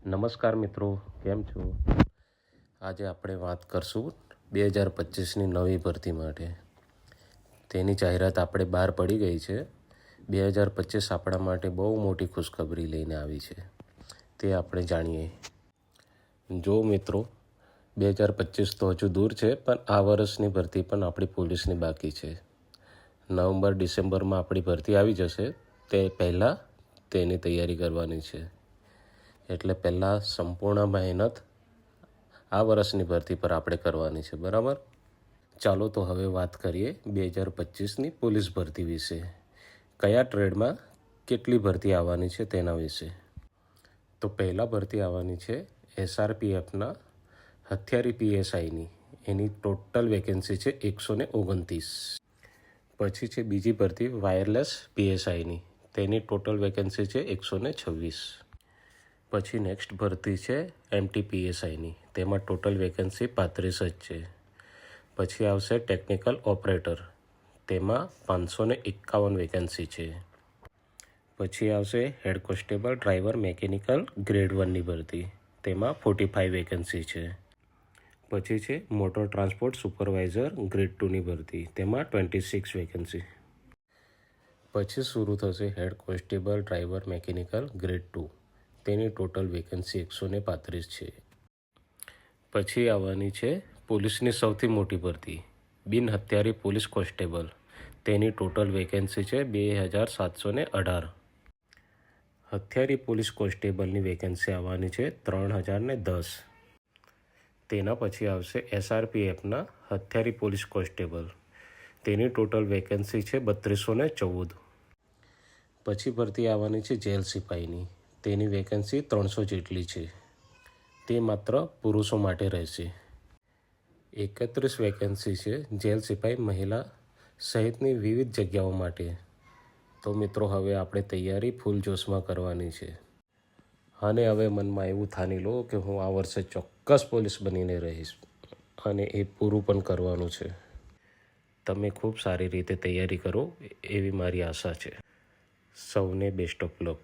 નમસ્કાર મિત્રો, કેમ છો? આજે આપણે વાત કરશું 2025ની નવી ભરતી માટે. તેની જાહેરાત આપણે બહાર પડી ગઈ છે. 2025 આપણા માટે બહુ મોટી ખુશખબરી લઈને આવી છે, તે આપણે જાણીએ. જો મિત્રો, 2025 તો હજુ દૂર છે, પણ આ વર્ષની ભરતી પણ આપણી પોલીસની બાકી છે. નવેમ્બર ડિસેમ્બરમાં આપણી ભરતી આવી જશે, તે પહેલાં તેની તૈયારી કરવાની છે. એટલે પહેલાં સંપૂર્ણ મહેનત આ વર્ષની ભરતી પર આપણે કરવાની છે, બરાબર? ચાલો તો હવે વાત કરીએ 2025ની પોલીસ ભરતી વિશે. કયા ટ્રેડમાં કેટલી ભરતી આવવાની છે તેના વિશે. તો પહેલાં ભરતી આવવાની છે SRPFના હથિયારી PSIની. એની ટોટલ વેકેન્સી છે 129. પછી છે બીજી ભરતી વાયરલેસ PSIની. તેની ટોટલ વેકેન્સી છે 126. પછી નેક્સ્ટ ભરતી છે MTPSIની. તેમાં ટોટલ વેકેન્સી 35 જ છે. પછી આવશે ટેકનિકલ ઓપરેટર. તેમાં 551 વેકેન્સી છે. પછી આવશે head constable driver mechanical grade 1ની ભરતી. તેમાં 45 વેકેન્સી છે. પછી છે મોટર ટ્રાન્સપોર્ટ સુપરવાઇઝર ગ્રેડ 2ની ભરતી. તેમાં 26 વેકેન્સી. પછી શરૂ થશે head constable driver mechanical grade 2. તેની ટોટલ વેકેન્સી 135 છે. પછી આવવાની છે પોલીસની સૌથી મોટી ભરતી, બિન હથિયારી પોલીસ કોન્સ્ટેબલ. તેની ટોટલ વેકેન્સી છે 2718. હથિયારી પોલીસ કોન્સ્ટેબલની વેકેન્સી આવવાની છે 3010. તેના પછી આવશે SRPFના હથિયારી પોલીસ કોન્સ્ટેબલ. તેની ટોટલ વેકેન્સી છે 3214. પછી ભરતી આવવાની છે જેલ સિપાહીની. તેની વેકેન્સી 300 જેટલી છે. તે માત્ર પુરુષો માટે રહેશે. 31 વેકેન્સી છે જેલ સિપાહી મહિલા સહિતની વિવિધ જગ્યાઓ માટે. તો મિત્રો, હવે આપણે તૈયારી ફૂલ જોશમાં કરવાની છે. અને હવે મનમાં એવું ઠાની લો કે હું આ વર્ષે ચોક્કસ પોલીસ બનીને રહીશ, અને એ પૂરું પણ કરવાનું છે. તમે ખૂબ સારી રીતે તૈયારી કરો એવી મારી આશા છે. સૌને બેસ્ટ ઓફ લક.